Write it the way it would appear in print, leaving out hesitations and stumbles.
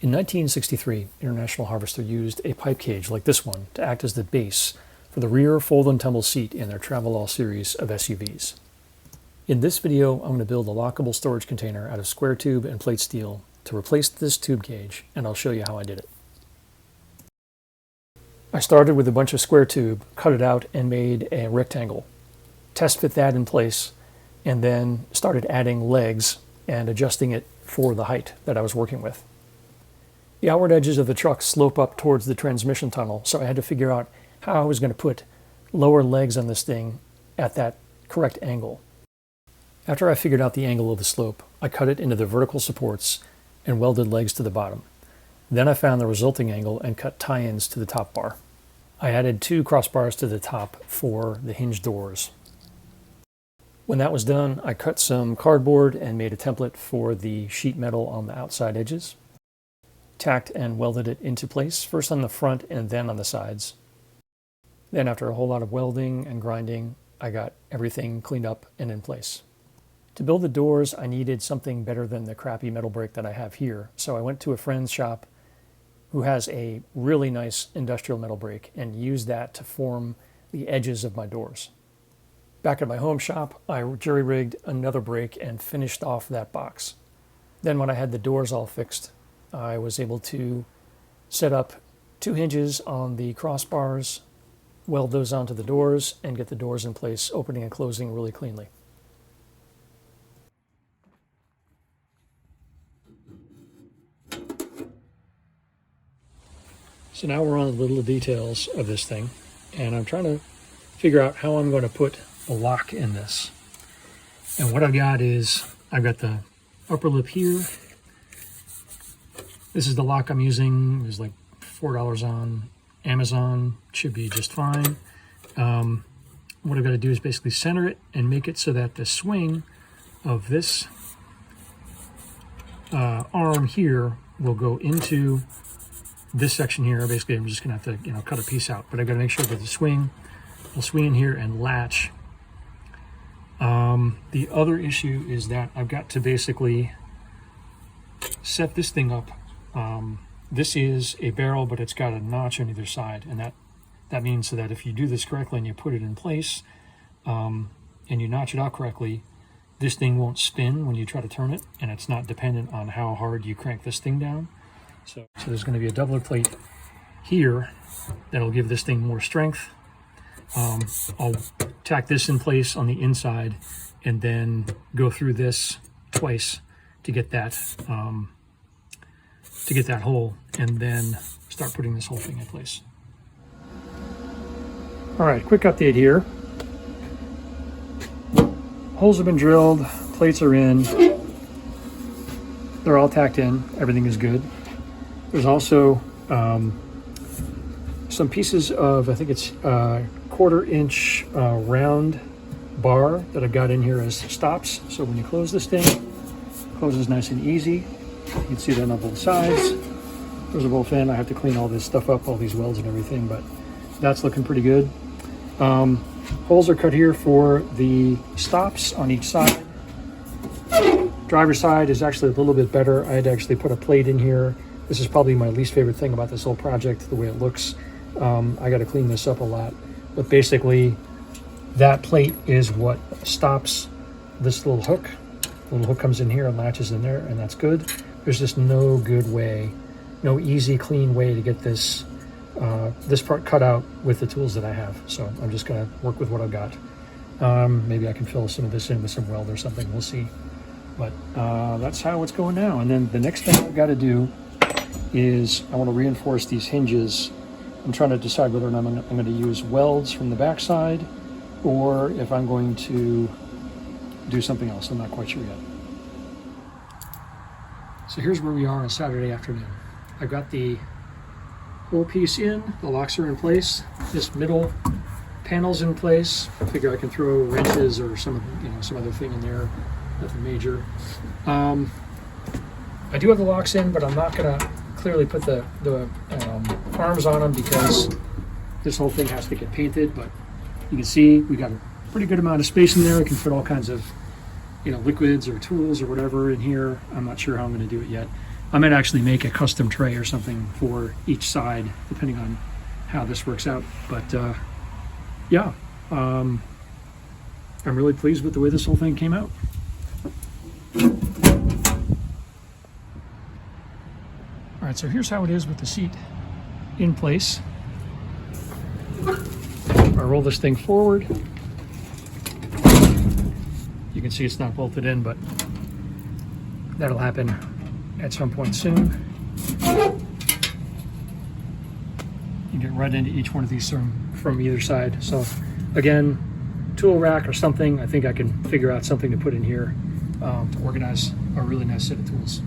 In 1963, International Harvester used a pipe cage like this one to act as the base for the rear fold and tumble seat in their Travelall series of SUVs. In this video, I'm going to build a lockable storage container out of square tube and plate steel to replace this tube cage, and I'll show you how I did it. I started with a bunch of square tube, cut it out, and made a rectangle. Test fit that in place, and then started adding legs and adjusting it for the height that I was working with. The outward edges of the truck slope up towards the transmission tunnel, so I had to figure out how I was going to put lower legs on this thing at that correct angle. After I figured out the angle of the slope, I cut it into the vertical supports and welded legs to the bottom. Then I found the resulting angle and cut tie-ins to the top bar. I added 2 crossbars to the top for the hinge doors. When that was done, I cut some cardboard and made a template for the sheet metal on the outside edges. Tacked and welded it into place, first on the front and then on the sides. Then after a whole lot of welding and grinding, I got everything cleaned up and in place. To build the doors, I needed something better than the crappy metal brake that I have here, so I went to a friend's shop who has a really nice industrial metal brake and used that to form the edges of my doors. Back at my home shop, I jury-rigged another brake and finished off that box. Then when I had the doors all fixed, I was able to set up 2 hinges on the crossbars, weld those onto the doors, and get the doors in place, opening and closing really cleanly. So now we're on the little details of this thing, and I'm trying to figure out how I'm going to put a lock in this. And what I've got is, I've got the upper lip here. This is the lock I'm using. It was like $4 on Amazon. Should be just fine. What I've got to do is basically center it and make it so that the swing of this arm here will go into this section here. Basically, I'm just going to have to, cut a piece out. But I've got to make sure that the swing will swing in here and latch. The other issue is that I've got to basically set this thing up. This is a barrel, but it's got a notch on either side, and that means so that if you do this correctly and you put it in place and you notch it out correctly, this thing won't spin when you try to turn it, and it's not dependent on how hard you crank this thing down. So there's going to be a doubler plate here that'll give this thing more strength. I'll tack this in place on the inside and then go through this twice to get that hole, and then start putting this whole thing in place. All right, quick update here. Holes have been drilled, plates are in, they're all tacked in, everything is good. There's also some pieces of, I think it's 1/4 inch round bar that I've got in here as stops. So when you close this thing, it closes nice and easy. You can see that on both sides. Those are both in. I have to clean all this stuff up, all these welds and everything, but that's looking pretty good. Holes are cut here for the stops on each side. Driver's side is actually a little bit better. I had to actually put a plate in here. This is probably my least favorite thing about this whole project, the way it looks. I got to clean this up a lot, but basically that plate is what stops this little hook. The little hook comes in here and latches in there, and that's good. There's just no good way, no easy, clean way to get this this part cut out with the tools that I have. So I'm just going to work with what I've got. Maybe I can fill some of this in with some weld or something. We'll see. But that's how it's going now. And then the next thing I've got to do is I want to reinforce these hinges. I'm trying to decide whether or not I'm going to use welds from the backside or if I'm going to do something else. I'm not quite sure yet. So here's where we are on Saturday afternoon. I've got the whole piece in, the locks are in place, this middle panel's in place. I figure I can throw wrenches or some other thing in there, nothing major. I do have the locks in, but I'm not going to clearly put the arms on them because this whole thing has to get painted. But you can see we got a pretty good amount of space in there. We can fit all kinds of liquids or tools or whatever in here. I'm not sure how I'm going to do it yet. I might actually make a custom tray or something for each side, depending on how this works out. But yeah, I'm really pleased with the way this whole thing came out. All right, so here's how it is with the seat in place. I roll this thing forward. You can see it's not bolted in, but that'll happen at some point soon. You get right into each one of these from either side. So again, tool rack or something, I think I can figure out something to put in here to organize a really nice set of tools.